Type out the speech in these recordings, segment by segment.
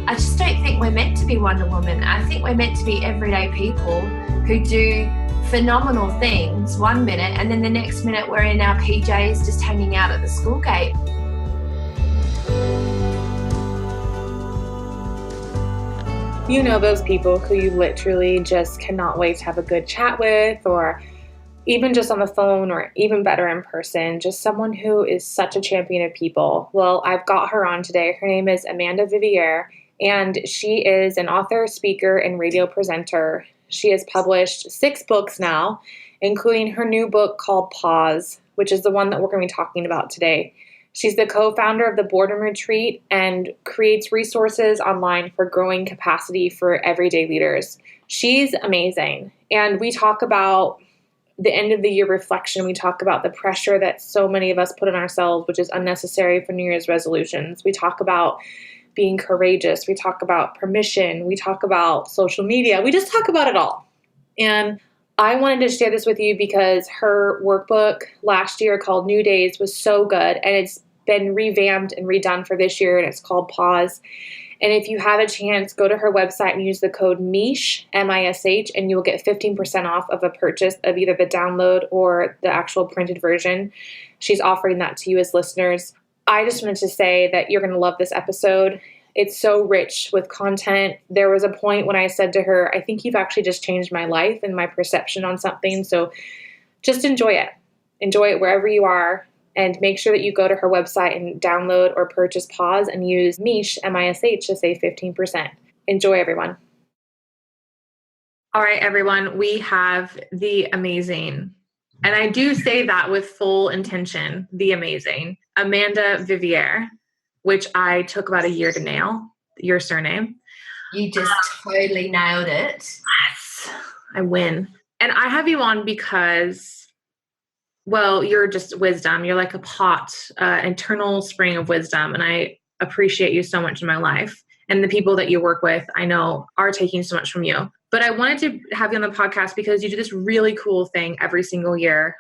I just don't think we're meant to be Wonder Woman. I think we're meant to be everyday people who do phenomenal things 1 minute, and then the next minute we're in our PJs just hanging out at the school gate. You know those people who you literally just cannot wait to have a good chat with, or even just on the phone, or even better in person, just someone who is such a champion of people. Well, I've got her on today. Her name is Amanda Viviers, and she is an author, speaker, and radio presenter. She has published 6 books now, including her new book called Pause, which is the one that we're going to be talking about today. She's the co-founder of the Boardroom retreat and creates resources online for growing capacity for everyday leaders. She's amazing. And we talk about the end of the year reflection. We talk about the pressure that so many of us put on ourselves, which is unnecessary for New Year's resolutions. We talk about being courageous. We talk about permission. We talk about social media. We just talk about it all. And I wanted to share this with you because her workbook last year called New Days was so good, and it's been revamped and redone for this year, and it's called Pause. And if you have a chance, go to her website and use the code MISH, M-I-S-H, and you will get 15% off of a purchase of either the download or the actual printed version. She's offering that to you as listeners. I just wanted to say that you're going to love this episode. It's so rich with content. There was a point when I said to her, I think you've actually just changed my life and my perception on something. So just enjoy it. Enjoy it wherever you are. And make sure that you go to her website and download or purchase Pause and use MISH, M-I-S-H, to save 15%. Enjoy, everyone. All right, everyone, we have the amazing, and I do say that with full intention, the amazing, Amanda Viviers, which I took about a year to nail, your surname. You just totally nailed it. Yes, I win. And I have you on because, well, you're just wisdom. You're like a pot, internal spring of wisdom. And I appreciate you so much in my life. And the people that you work with, I know, are taking so much from you. But I wanted to have you on the podcast because you do this really cool thing every single year.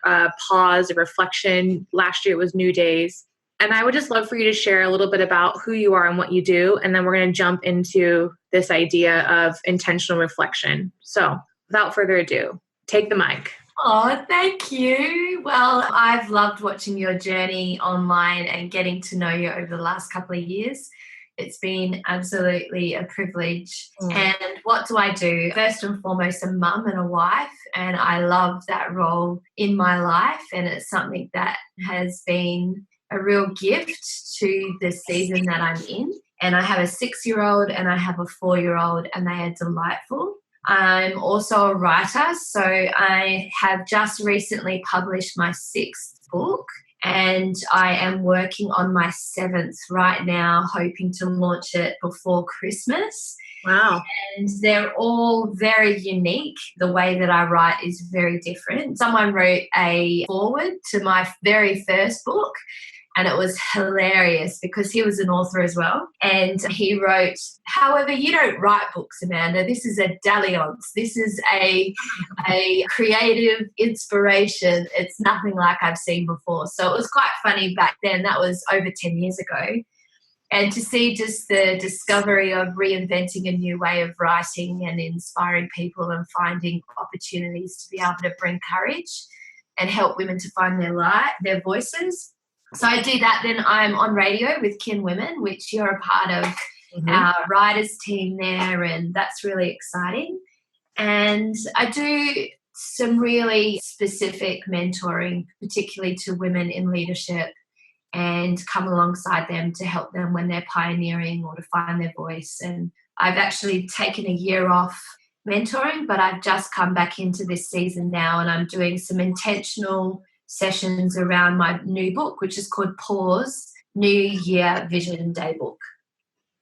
Pause, a reflection. Last year it was New Days. And I would just love for you to share a little bit about who you are and what you do. And then we're going to jump into this idea of intentional reflection. So without further ado, take the mic. Oh, thank you. Well, I've loved watching your journey online and getting to know you over the last couple of years. It's been absolutely a privilege. And what do I do? First and foremost, a mum and a wife. And I love that role in my life. And it's something that has been a real gift to the season that I'm in. And I have a 6-year-old and I have a 4-year-old, and they are delightful. I'm also a writer, so I have just recently published my 6th book, and I am working on my 7th right now, hoping to launch it before Christmas. Wow. And they're all very unique. The way that I write is very different. Someone wrote a foreword to my very first book, and it was hilarious because he was an author as well. And he wrote, however, you don't write books, Amanda. This is a dalliance. This is a creative inspiration. It's nothing like I've seen before. So it was quite funny back then. That was over 10 years ago. And to see just the discovery of reinventing a new way of writing and inspiring people and finding opportunities to be able to bring courage and help women to find their voices. So I do that. Then I'm on radio with kinwomen, which you're a part of our writers team there, and that's really exciting. And I do some really specific mentoring, particularly to women in leadership, and come alongside them to help them when they're pioneering or to find their voice. And I've actually taken a year off mentoring, but I've just come back into this season now, and I'm doing some intentional sessions around my new book, which is called Pause, New Year Vision Day Book.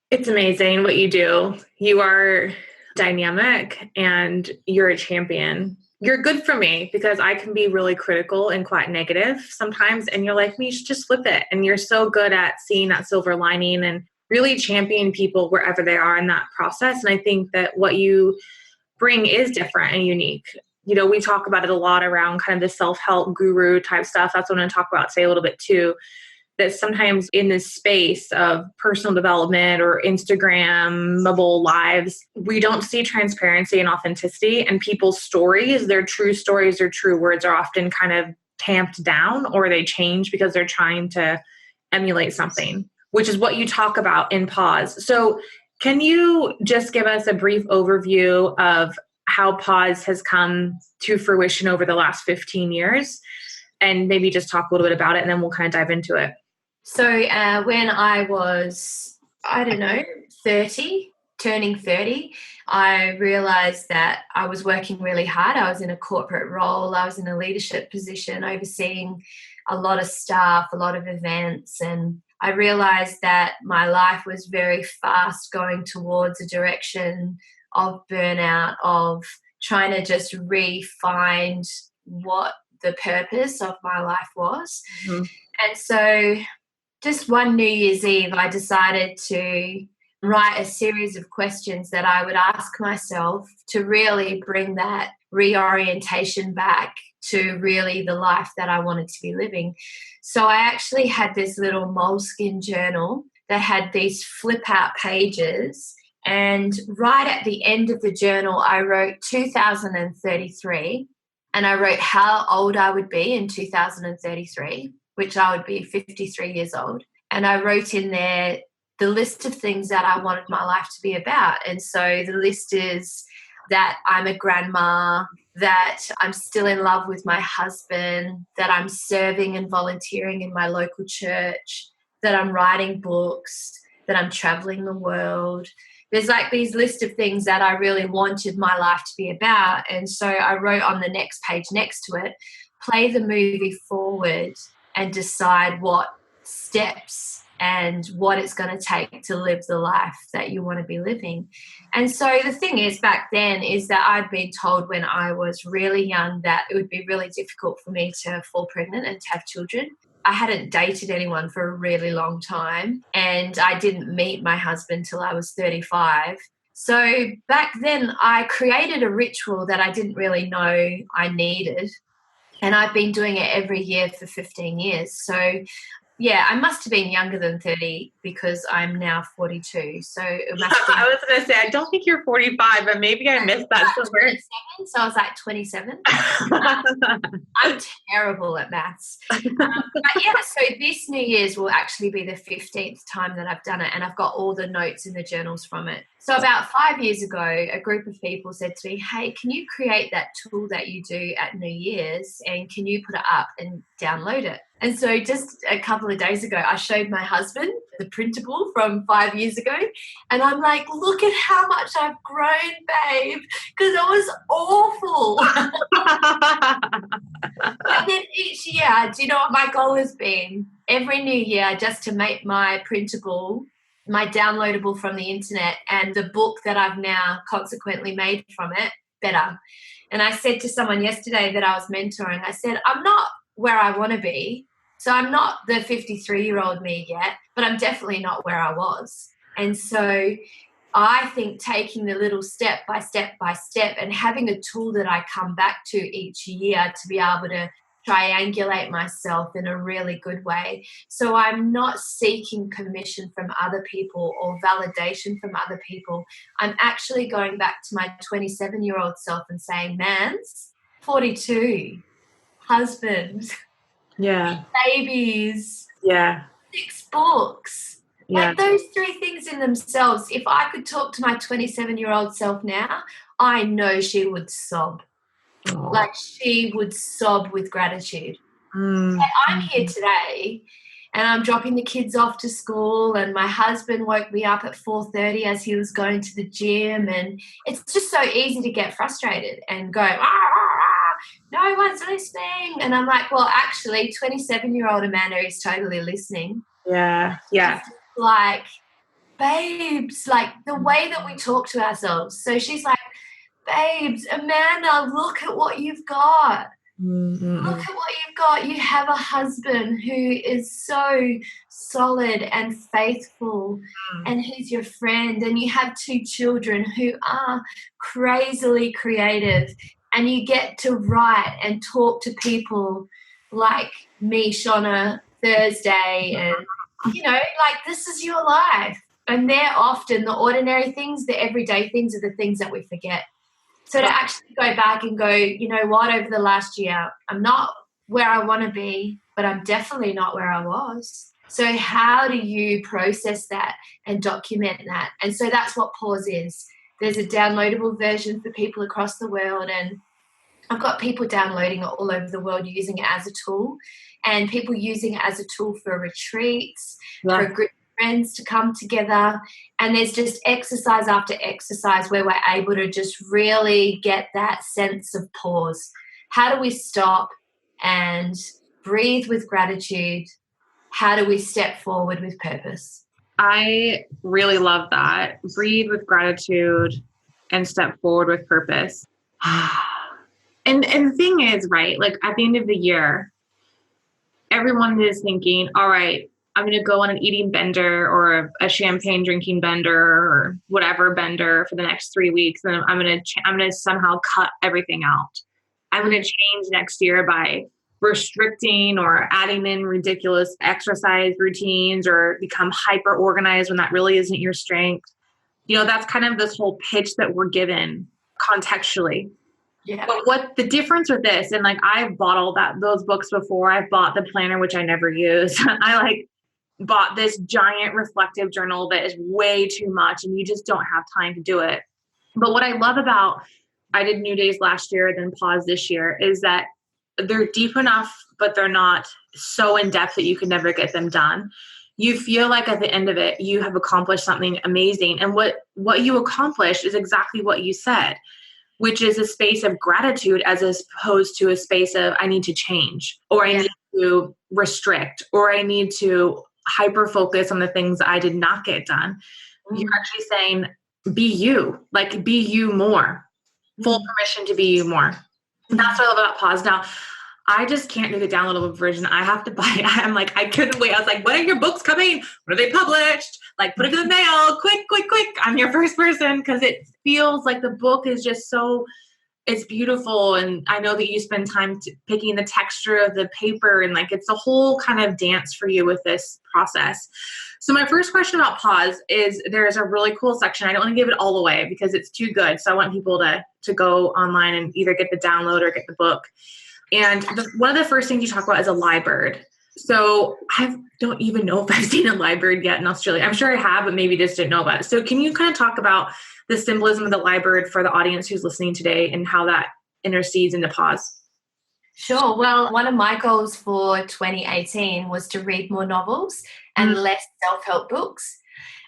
It's amazing what you do. You are dynamic and you're a champion. You're good for me because I can be really critical and quite negative sometimes. And you're like, me, you should just flip it. And you're so good at seeing that silver lining and really championing people wherever they are in that process. And I think that what you bring is different and unique. You know, we talk about it a lot around kind of the self-help guru type stuff. That's what I'm going to talk about today a little bit too. that sometimes in this space of personal development or Instagrammable lives, we don't see transparency and authenticity, and people's stories, their true stories or true words are often kind of tamped down, or they change because they're trying to emulate something, which is what you talk about in Pause. So can you just give us a brief overview of how Pause has come to fruition over the last 15 years? And maybe just talk a little bit about it, and then we'll kind of dive into it. So when I was, 30, turning 30, I realized that I was working really hard. I was in a corporate role. I was in a leadership position, overseeing a lot of staff, a lot of events. And I realized that my life was very fast going towards a direction of burnout, of trying to just re-find what the purpose of my life was. Mm-hmm. And so just one New Year's Eve, I decided to write a series of questions that I would ask myself to really bring that reorientation back to really the life that I wanted to be living. So I actually had this little moleskin journal that had these flip out pages, and right at the end of the journal I wrote 2033, and I wrote how old I would be in 2033, which I would be 53 years old. And I wrote in there the list of things that I wanted my life to be about. And so the list is that I'm a grandma, that I'm still in love with my husband, that I'm serving and volunteering in my local church, that I'm writing books, that I'm traveling the world. There's like these list of things that I really wanted my life to be about. And so I wrote on the next page next to it, play the movie forward and decide what steps and what it's going to take to live the life that you want to be living. And so the thing is, back then, is that I'd been told when I was really young that it would be really difficult for me to fall pregnant and to have children. I hadn't dated anyone for a really long time, and I didn't meet my husband till I was 35. So back then I created a ritual that I didn't really know I needed, and I've been doing it every year for 15 years. So yeah, I must have been younger than 30 because I'm now 42. So it must have been. I was going to say, I don't think you're 45, but maybe I missed that somewhere. So I was like 27. I'm terrible at maths. But yeah, so this New Year's will actually be the 15th time that I've done it, and I've got all the notes in the journals from it. So about 5 years ago, a group of people said to me, hey, can you create that tool that you do at New Year's, and can you put it up and download it? And so just a couple of days ago, I showed my husband the printable from 5 years ago. And I'm like, look at how much I've grown, babe, because it was awful. And then each year, do you know what my goal has been? Every new year, just to make my printable, my downloadable from the internet, and the book that I've now consequently made from it better. And I said to someone yesterday that I was mentoring, I said, I'm not where I want to be. So I'm not the 53-year-old me yet, but I'm definitely not where I was. And so I think taking the little step by step and having a tool that I come back to each year to be able to triangulate myself in a really good way. So I'm not seeking permission from other people or validation from other people. I'm actually going back to my 27-year-old self and saying, Mans, 42, husband, yeah, babies, yeah, 6 books. Yeah. Like those 3 things in themselves, if I could talk to my 27-year-old self now, I know she would sob. Oh. Like she would sob with gratitude. Mm. I'm here today and I'm dropping the kids off to school, and my husband woke me up at 4:30 as he was going to the gym, and it's just so easy to get frustrated and go, no one's listening. And I'm like, well, actually, 27-year-old Amanda is totally listening. Yeah, yeah. It's like, babes, like the way that we talk to ourselves. So she's like, babes, Amanda, look at what you've got. Mm-hmm. Look at what you've got. You have a husband who is so solid and faithful, and he's your friend, and you have 2 children who are crazily creative, and you get to write and talk to people like me, Shauna, Thursday, and, like, this is your life. And they're often the ordinary things, the everyday things are the things that we forget. So to actually go back and go, you know what, over the last year, I'm not where I want to be, but I'm definitely not where I was. So how do you process that and document that? And so that's what pause is. There's a downloadable version for people across the world, and I've got people downloading it all over the world using it as a tool, and people using it as a tool for retreats, for a group of friends to come together. And there's just exercise after exercise where we're able to just really get that sense of pause. How do we stop and breathe with gratitude? How do we step forward with purpose? I really love that. Breathe with gratitude and step forward with purpose. And the thing is, right, like at the end of the year, everyone is thinking, all right, I'm going to go on an eating bender or a champagne drinking bender or whatever bender for the next 3 weeks. And I'm going to somehow cut everything out. I'm going to change next year by restricting or adding in ridiculous exercise routines or become hyper organized when that really isn't your strength. That's kind of this whole pitch that we're given contextually. Yeah. But what the difference with this, and like I've bought all those books before. I've bought the planner, which I never use. I bought this giant reflective journal that is way too much and you just don't have time to do it. But what I love about, I did New Days last year, then Pause this year, is that they're deep enough, but they're not so in depth that you can never get them done. You feel like at the end of it, you have accomplished something amazing. And what you accomplished is exactly what you said, which is a space of gratitude as opposed to a space of I need to change, or I need to restrict, or I need to hyper focus on the things I did not get done. You're actually saying, be you, be you more, full permission to be you more. And that's what I love about Pause. Now, I just can't do the downloadable version. I have to buy it. I couldn't wait. I was like, when are your books coming? When are they published? Put it in the mail, quick. I'm your first person, because it feels like the book is just so, it's beautiful. And I know that you spend time picking the texture of the paper, and it's a whole kind of dance for you with this process. So my first question about Pause is, there's a really cool section. I don't want to give it all away because it's too good. So I want people to go online and either get the download or get the book. And one of the first things you talk about is a lyrebird. So I don't even know if I've seen a lyrebird yet in Australia. I'm sure I have, but maybe just didn't know about it. So can you kind of talk about the symbolism of the lyrebird for the audience who's listening today and how that intercedes into Pause? Sure. Well, one of my goals for 2018 was to read more novels and less self-help books.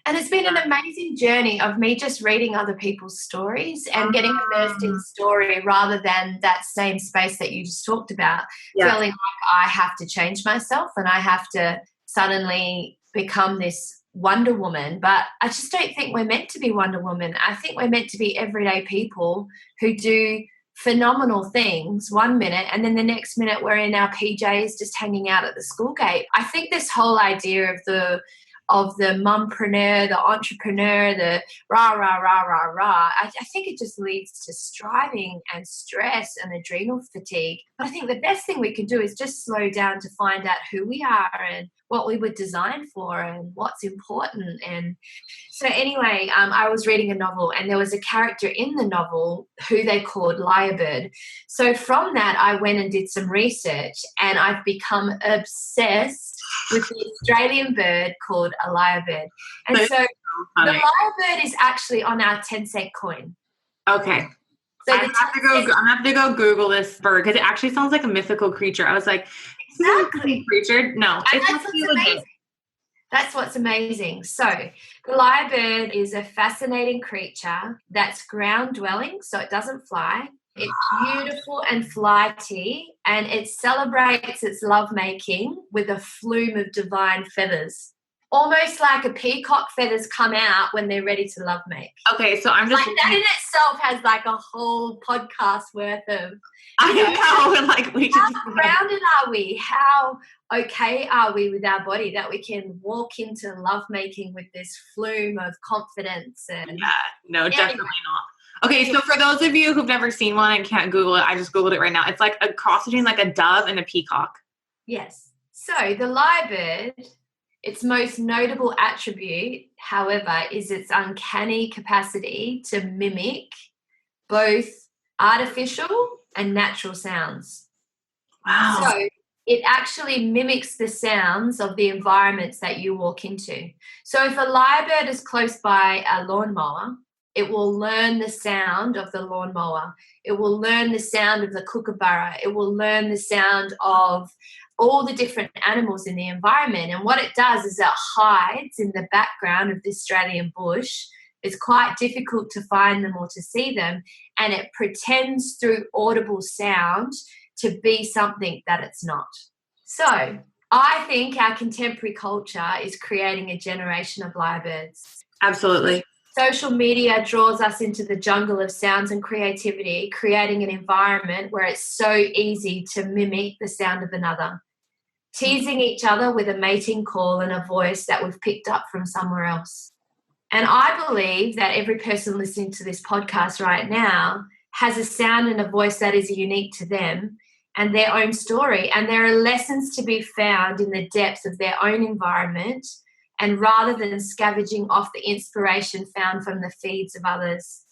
And it's been an amazing journey of me just reading other people's stories and getting immersed in story rather than that same space that you just talked about, feeling like I have to change myself and I have to suddenly become this Wonder Woman. But I just don't think we're meant to be Wonder Woman. I think we're meant to be everyday people who do phenomenal things 1 minute and then the next minute we're in our PJs just hanging out at the school gate. I think this whole idea of the mumpreneur, the entrepreneur, the rah, rah, rah, rah, rah, I think it just leads to striving and stress and adrenal fatigue. But I think the best thing we can do is just slow down to find out who we are and what we were designed for and what's important. And so anyway, I was reading a novel and there was a character in the novel who they called Lyrebird. So from that, I went and did some research and I've become obsessed with the Australian bird called a lyrebird. And so the lyrebird is actually on our 10-cent coin. Okay. So I'm going to have to go Google this bird because it actually sounds like a mythical creature. I was like, exactly. Creature? No. That's what's amazing. So the lyrebird is a fascinating creature that's ground dwelling, so it doesn't fly. It's beautiful and flighty, and it celebrates its lovemaking with a flume of divine feathers. Almost like a peacock feathers come out when they're ready to love make. Okay, so I'm just... that in itself has a whole podcast worth of... I know, we just... How grounded are we? How okay are we with our body that we can walk into lovemaking with this flume of confidence? And definitely not. Okay, so for those of you who've never seen one and can't Google it, I just Googled it right now. It's like a cross between a dove and a peacock. Yes. So the lyrebird, its most notable attribute, however, is its uncanny capacity to mimic both artificial and natural sounds. Wow. So it actually mimics the sounds of the environments that you walk into. So if a lyrebird is close by a lawnmower, it will learn the sound of the lawnmower. It will learn the sound of the kookaburra. It will learn the sound of all the different animals in the environment. And what it does is it hides in the background of the Australian bush. It's quite difficult to find them or to see them. And it pretends through audible sound to be something that it's not. So I think our contemporary culture is creating a generation of lyrebirds. Absolutely. Social media draws us into the jungle of sounds and creativity, creating an environment where it's so easy to mimic the sound of another, teasing each other with a mating call and a voice that we've picked up from somewhere else. And I believe that every person listening to this podcast right now has a sound and a voice that is unique to them and their own story. And there are lessons to be found in the depths of their own environment, and rather than scavenging off the inspiration found from the feeds of others.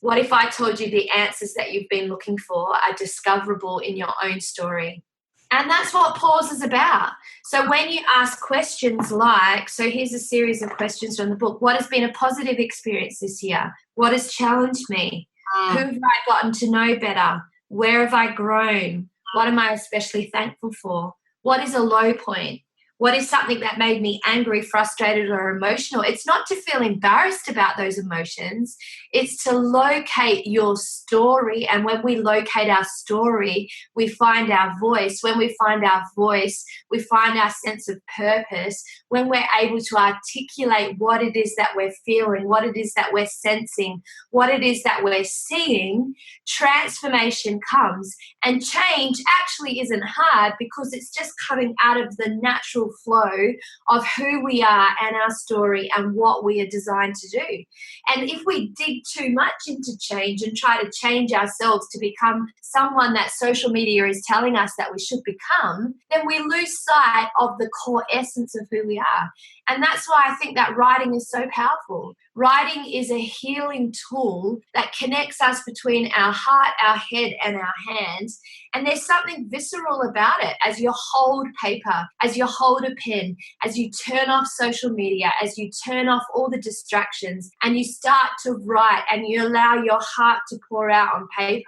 What if I told you the answers that you've been looking for are discoverable in your own story? And that's what pause is about. So when you ask questions like, so here's a series of questions from the book. What has been a positive experience this year? What has challenged me? Who have I gotten to know better? Where have I grown? What am I especially thankful for? What is a low point? What is something that made me angry, frustrated, or emotional? It's not to feel embarrassed about those emotions. It's to locate your story. And when we locate our story, we find our voice. When we find our voice, we find our sense of purpose. When we're able to articulate what it is that we're feeling, what it is that we're sensing, what it is that we're seeing, transformation comes. And change actually isn't hard because it's just coming out of the natural flow of who we are and our story and what we are designed to do. And if we dig too much into change and try to change ourselves to become someone that social media is telling us that we should become, then we lose sight of the core essence of who we are. And that's why I think that writing is so powerful. Writing is a healing tool that connects us between our heart, our head, and our hands. And there's something visceral about it as you hold paper, as you hold a pen, as you turn off social media, as you turn off all the distractions, and you start to write and you allow your heart to pour out on paper.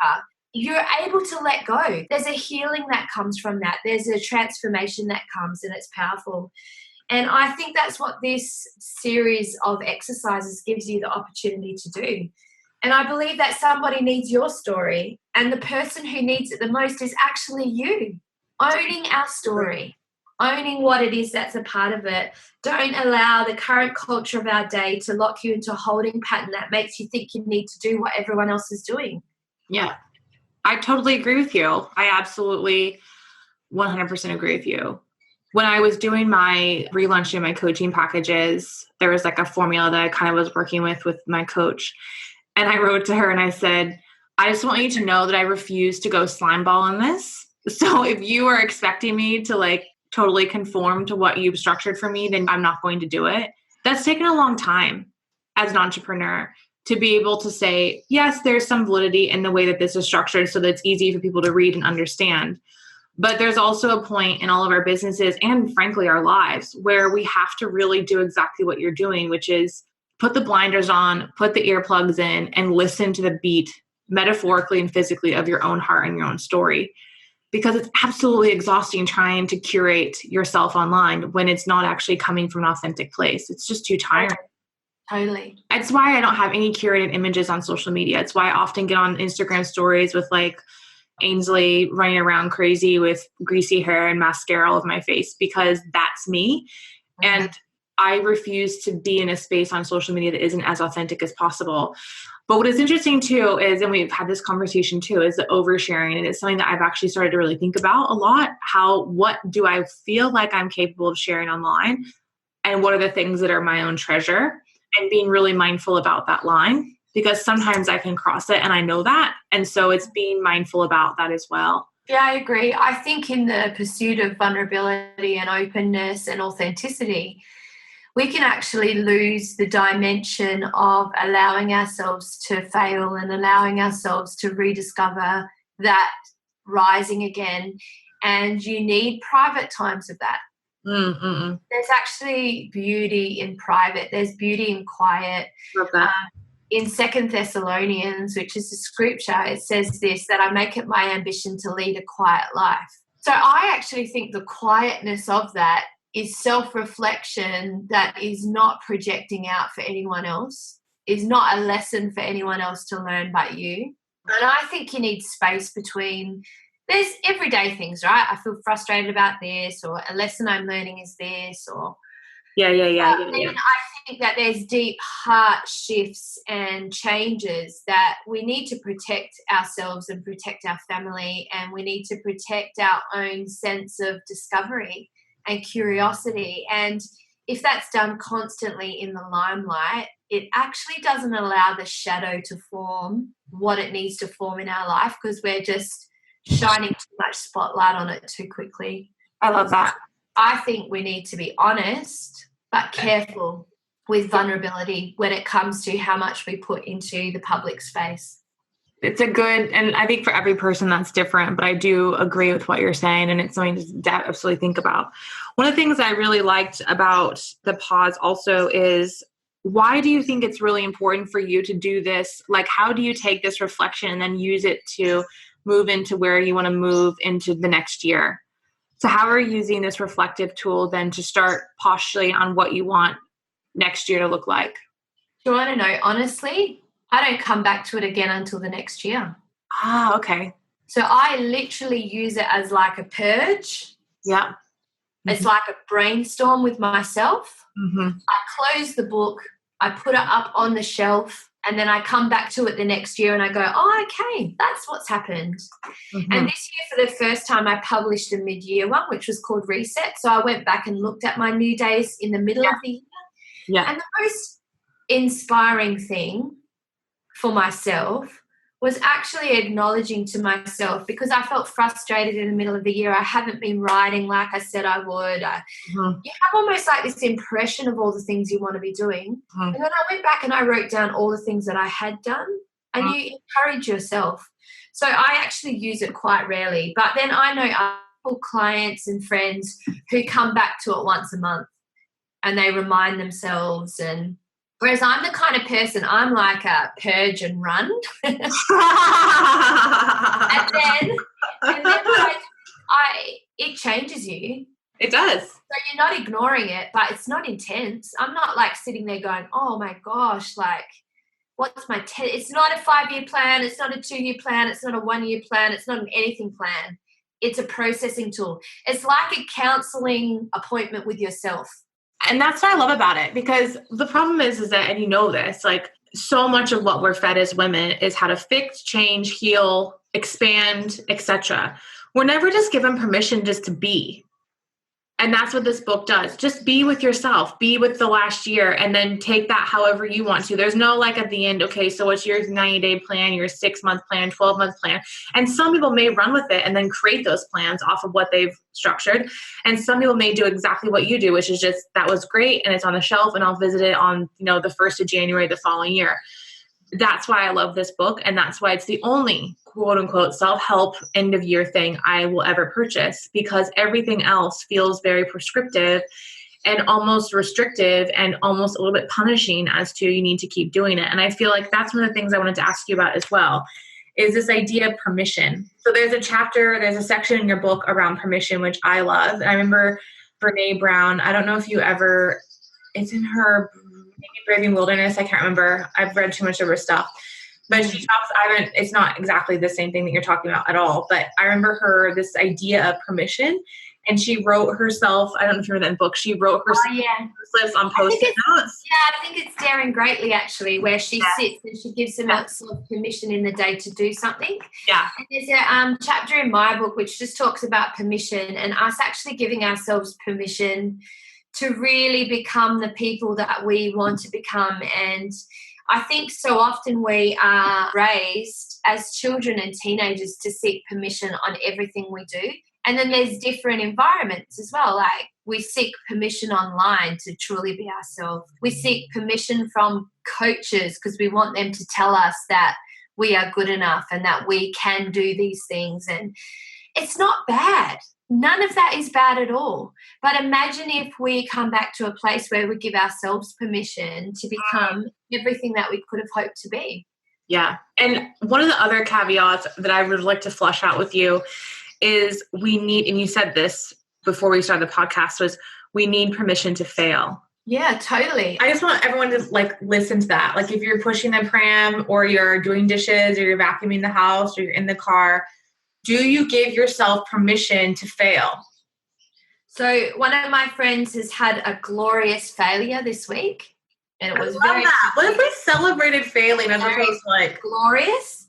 You're able to let go. There's a healing that comes from that. There's a transformation that comes, and it's powerful. And I think that's what this series of exercises gives you the opportunity to do. And I believe that somebody needs your story, and the person who needs it the most is actually you. Owning our story, owning what it is that's a part of it. Don't allow the current culture of our day to lock you into a holding pattern that makes you think you need to do what everyone else is doing. Yeah, I totally agree with you. I absolutely 100% agree with you. When I was doing my relaunching my coaching packages, there was like a formula that I kind of was working with my coach. And I wrote to her and I said, I just want you to know that I refuse to go slime ball on this. So if you are expecting me to like totally conform to what you've structured for me, then I'm not going to do it. That's taken a long time as an entrepreneur to be able to say, yes, there's some validity in the way that this is structured so that it's easy for people to read and understand. But there's also a point in all of our businesses and frankly our lives where we have to really do exactly what you're doing, which is put the blinders on, put the earplugs in, and listen to the beat metaphorically and physically of your own heart and your own story. Because it's absolutely exhausting trying to curate yourself online when it's not actually coming from an authentic place. It's just too tiring. Totally. That's why I don't have any curated images on social media. It's why I often get on Instagram stories with like Ainsley running around crazy with greasy hair and mascara all over my face, because that's me. Mm-hmm. And I refuse to be in a space on social media that isn't as authentic as possible. But what is interesting too is, and we've had this conversation too, is the oversharing. And it's something that I've actually started to really think about a lot. What do I feel like I'm capable of sharing online? And what are the things that are my own treasure? And being really mindful about that line, because sometimes I can cross it and I know that. And so it's being mindful about that as well. Yeah, I agree. I think in the pursuit of vulnerability and openness and authenticity, we can actually lose the dimension of allowing ourselves to fail and allowing ourselves to rediscover that rising again. And you need private times of that. Mm-mm. There's actually beauty in private. There's beauty in quiet. Love that. In Second Thessalonians, which is the scripture, it says this, that I make it my ambition to lead a quiet life. So I actually think the quietness of that is self-reflection that is not projecting out for anyone else, is not a lesson for anyone else to learn but you. And I think you need space between, there's everyday things, right? I feel frustrated about this, or a lesson I'm learning is this, or Yeah. I think that there's deep heart shifts and changes that we need to protect ourselves and protect our family, and we need to protect our own sense of discovery and curiosity. And if that's done constantly in the limelight, it actually doesn't allow the shadow to form what it needs to form in our life, because we're just shining too much spotlight on it too quickly. I love that. I think we need to be honest but careful with vulnerability when it comes to how much we put into the public space. It's a good, and I think for every person that's different, but I do agree with what you're saying, and it's something to absolutely think about. One of the things I really liked about the pause also is, why do you think it's really important for you to do this? Like, how do you take this reflection and then use it to move into where you want to move into the next year? So how are you using this reflective tool then to start postulating on what you want next year to look like? Do you want to know, honestly, I don't come back to it again until the next year. Ah, okay. So I literally use it as like a purge. Yeah. Mm-hmm. It's like a brainstorm with myself. Mm-hmm. I close the book, I put it up on the shelf, and then I come back to it the next year and I go, oh, okay, that's what's happened. Mm-hmm. And this year, for the first time, I published a mid-year one, which was called Reset. So I went back and looked at my new days in the middle of the year. Yeah. And the most inspiring thing for myself was actually acknowledging to myself, because I felt frustrated in the middle of the year. I haven't been writing like I said I would. You have almost like this impression of all the things you want to be doing. And then I went back and I wrote down all the things that I had done, and you encourage yourself. So I actually use it quite rarely. But then I know other clients and friends who come back to it once a month and they remind themselves. And whereas I'm the kind of person, I'm like a purge and run. and then it changes you. It does. So you're not ignoring it, but it's not intense. I'm not like sitting there going, oh my gosh, like, what's my it's not a 5-year plan. It's not a 2-year plan. It's not a 1-year plan. It's not an anything plan. It's a processing tool. It's like a counseling appointment with yourself. And that's what I love about it, because the problem is that, and you know this, like, so much of what we're fed as women is how to fix, change, heal, expand, etc. We're never just given permission just to be. And that's what this book does. Just be with yourself, be with the last year, and then take that however you want to. There's no like at the end, okay, so what's your 90-day plan, your 6-month plan, 12-month plan? And some people may run with it and then create those plans off of what they've structured. And some people may do exactly what you do, which is just, that was great and it's on the shelf and I'll visit it on, the 1st of January the following year. That's why I love this book. And that's why it's the only quote unquote self-help end of year thing I will ever purchase, because everything else feels very prescriptive and almost restrictive and almost a little bit punishing as to you need to keep doing it. And I feel like that's one of the things I wanted to ask you about as well, is this idea of permission. So there's a section in your book around permission, which I love. And I remember Brene Brown, I don't know if you ever, it's in her Braving Wilderness. I can't remember. I've read too much of her stuff. But she talks, it's not exactly the same thing that you're talking about at all. But I remember this idea of permission. And she wrote herself, I don't know if you read that book, she wrote herself lives on Post-it notes. Yeah, I think it's Daring Greatly, actually, where she sits and she gives herself permission in the day to do something. Yeah. And there's a chapter in my book which just talks about permission and us actually giving ourselves permission to really become the people that we want to become. And I think so often we are raised as children and teenagers to seek permission on everything we do. And then there's different environments as well. Like we seek permission online to truly be ourselves. We seek permission from coaches because we want them to tell us that we are good enough and that we can do these things. And it's not bad. None of that is bad at all. But imagine if we come back to a place where we give ourselves permission to become everything that we could have hoped to be. Yeah. And one of the other caveats that I would like to flush out with you is we need, and you said this before we started the podcast, was we need permission to fail. Yeah, totally. I just want everyone to like listen to that. Like if you're pushing the pram or you're doing dishes or you're vacuuming the house or you're in the car, do you give yourself permission to fail? So one of my friends has had a glorious failure this week. And it was very that. What if we celebrated failing as opposed to like glorious?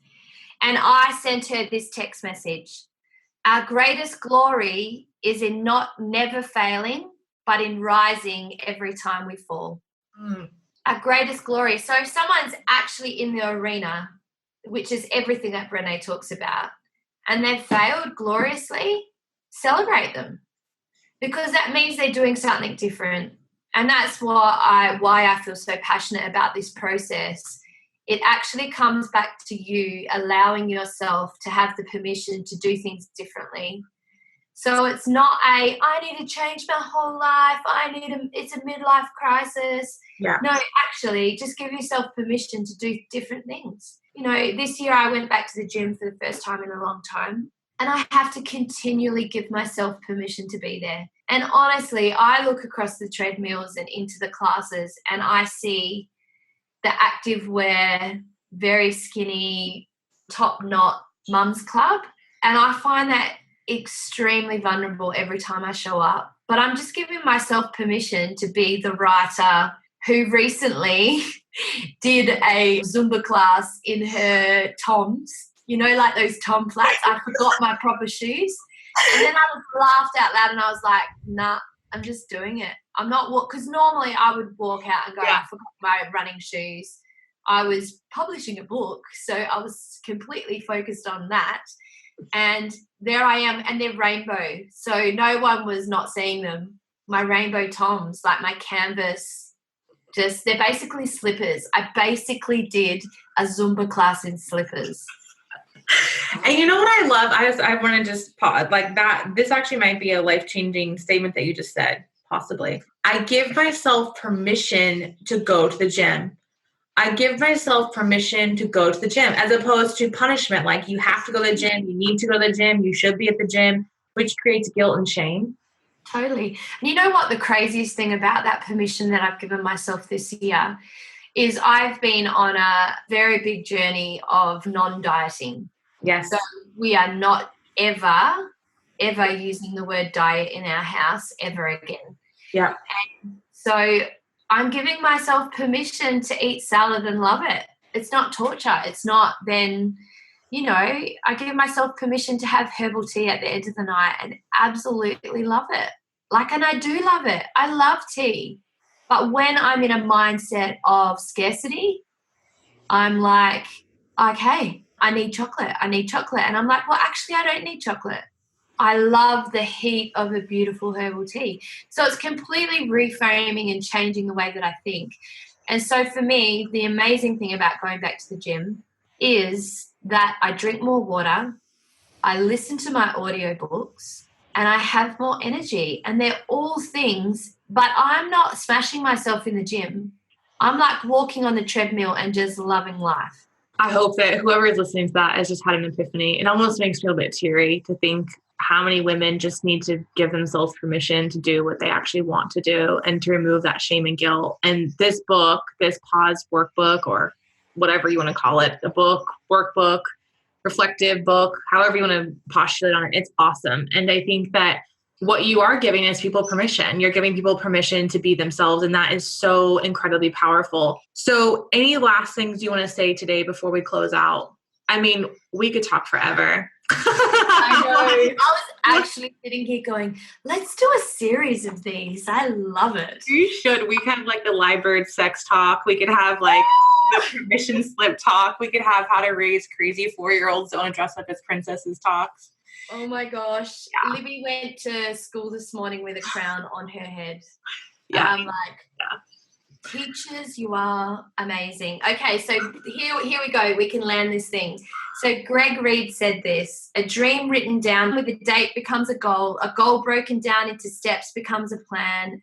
And I sent her this text message. Our greatest glory is in never failing, but in rising every time we fall. Our greatest glory. So if someone's actually in the arena, which is everything that Brené talks about, and they've failed gloriously, celebrate them. Because that means they're doing something different. And that's why I feel so passionate about this process. It actually comes back to you allowing yourself to have the permission to do things differently. So it's not I need to change my whole life. It's a midlife crisis. Yeah. No, actually, just give yourself permission to do different things. You know, this year I went back to the gym for the first time in a long time. And I have to continually give myself permission to be there. And honestly, I look across the treadmills and into the classes and I see the active wear, very skinny, top knot mums club. And I find that extremely vulnerable every time I show up. But I'm just giving myself permission to be the writer who recently did a Zumba class in her Toms. You know, like those Tom flats. I forgot my proper shoes. And then I laughed out loud and I was like, nah, I'm just doing it. I'm not, because normally I would walk out and go, I forgot my running shoes. I was publishing a book, so I was completely focused on that. And there I am, and they're rainbow. So no one was not seeing them. My rainbow Toms, like my canvas, they're basically slippers. I basically did a Zumba class in slippers. And you know what I love? I want to just pause like that. This actually might be a life-changing statement that you just said, possibly. I give myself permission to go to the gym. I give myself permission to go to the gym as opposed to punishment. Like you have to go to the gym. You need to go to the gym. You should be at the gym, which creates guilt and shame. Totally. And you know what the craziest thing about that permission that I've given myself this year is I've been on a very big journey of non-dieting. Yes. So we are not ever using the word diet in our house ever again. Yeah. And so I'm giving myself permission to eat salad and love it. It's not torture. It's not then, you know, I give myself permission to have herbal tea at the end of the night and absolutely love it. And I do love it. I love tea. But when I'm in a mindset of scarcity, I'm like, okay, I need chocolate. And I'm like, well, actually, I don't need chocolate. I love the heat of a beautiful herbal tea. So it's completely reframing and changing the way that I think. And so for me, the amazing thing about going back to the gym is that I drink more water, I listen to my audiobooks, and I have more energy. And they're all things, but I'm not smashing myself in the gym. I'm like walking on the treadmill and just loving life. I hope that whoever is listening to that has just had an epiphany. It almost makes me a bit teary to think how many women just need to give themselves permission to do what they actually want to do and to remove that shame and guilt. And this book, this pause workbook, or whatever you want to call it, a book, workbook, reflective book, however you want to postulate on it, it's awesome. And I think that what you are giving is people permission. You're giving people permission to be themselves. And that is so incredibly powerful. So any last things you want to say today before we close out? I mean, we could talk forever. I know. I was actually sitting here going, let's do a series of these. I love it. You should. We could have like the Liebird sex talk. We could have like the permission slip talk. We could have how to raise crazy 4-year-olds don't dress up as princesses talks. Oh my gosh. Yeah. Libby went to school this morning with a crown on her head. Yeah. I'm like, teachers, you are amazing. Okay, so here we go. We can land this thing. So Greg Reed said this: a dream written down with a date becomes a goal broken down into steps becomes a plan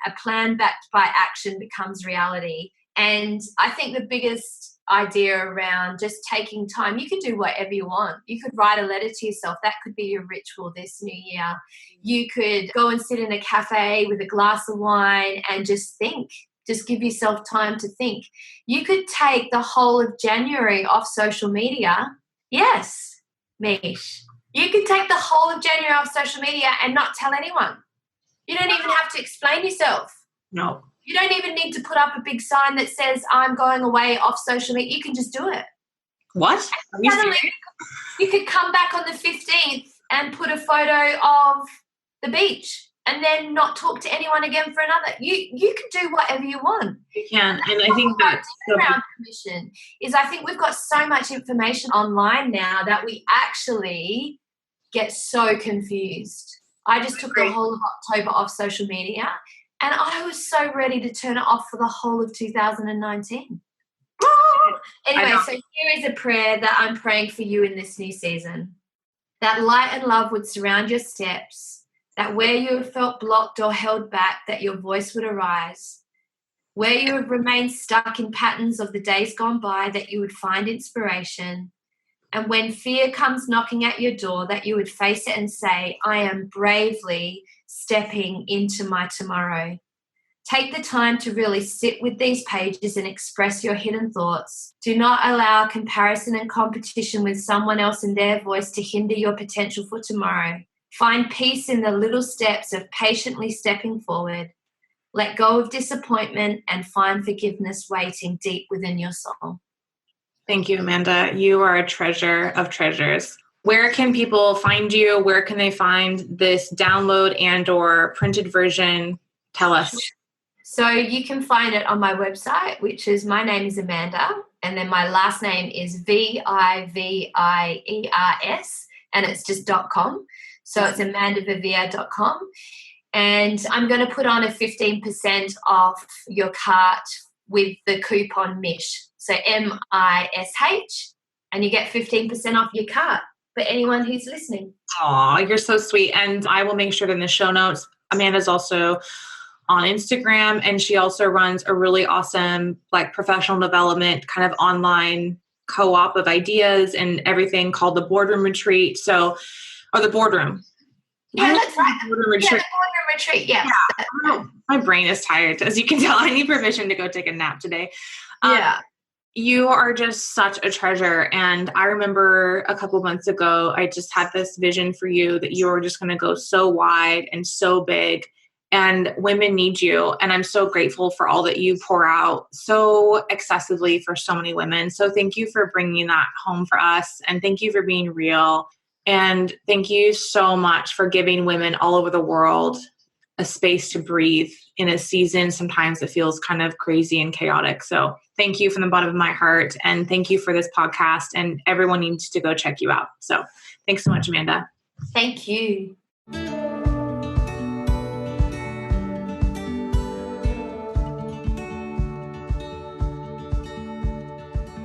backed by action becomes reality. And I think the biggest idea around just taking time, you could do whatever you want. You could write a letter to yourself. That could be your ritual this new year. You could go and sit in a cafe with a glass of wine and just think. Just give yourself time to think. You could take the whole of January off social media. Yes, Mish. You could take the whole of January off social media and not tell anyone. You don't even have to explain yourself. No. You don't even need to put up a big sign that says, I'm going away off social media. You can just do it. What? Suddenly, you could come back on the 15th and put a photo of the beach and then not talk to anyone again for another. You can do whatever you want. You can. And I think that's around permission is I think we've got so much information online now that we actually get so confused. I just took the whole of October off social media. And I was so ready to turn it off for the whole of 2019. Anyway, so here is a prayer that I'm praying for you in this new season. That light and love would surround your steps, that where you have felt blocked or held back, that your voice would arise. Where you have remained stuck in patterns of the days gone by, that you would find inspiration. And when fear comes knocking at your door, that you would face it and say, I am bravely stepping into my tomorrow. Take the time to really sit with these pages and express your hidden thoughts. Do not allow comparison and competition with someone else and their voice to hinder your potential for tomorrow. Find peace in the little steps of patiently stepping forward. Let go of disappointment and find forgiveness waiting deep within your soul. Thank you, Amanda. You are a treasure of treasures. Where can people find you? Where can they find this download and or printed version? Tell us. So you can find it on my website, which is, my name is Amanda, and then my last name is Viviers, and it's just .com. So it's amandavivier.com. And I'm going to put on a 15% off your cart with the coupon MISH. So MISH, and you get 15% off your cart for anyone who's listening. Oh, you're so sweet. And I will make sure that in the show notes, Amanda's also on Instagram, and she also runs a really awesome, like, professional development kind of online co-op of ideas and everything called the Boardroom Retreat. So, or the Boardroom. Yeah, that's right. Boardroom Retreat. Yeah, the Boardroom Retreat, yeah. Oh, my brain is tired. As you can tell, I need permission to go take a nap today. Yeah. You are just such a treasure. And I remember a couple months ago, I just had this vision for you that you were just going to go so wide and so big, and women need you. And I'm so grateful for all that you pour out so excessively for so many women. So thank you for bringing that home for us. And thank you for being real. And thank you so much for giving women all over the world a space to breathe in a season sometimes it feels kind of crazy and chaotic. So thank you from the bottom of my heart. And thank you for this podcast. And everyone needs to go check you out. So thanks so much, Amanda. Thank you.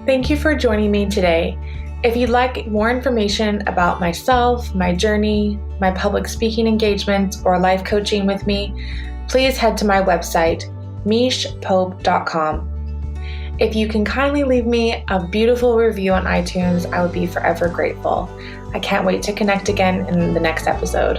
Thank you for joining me today. If you'd like more information about myself, my journey, my public speaking engagements, or life coaching with me, please head to my website, mishpope.com. If you can kindly leave me a beautiful review on iTunes, I would be forever grateful. I can't wait to connect again in the next episode.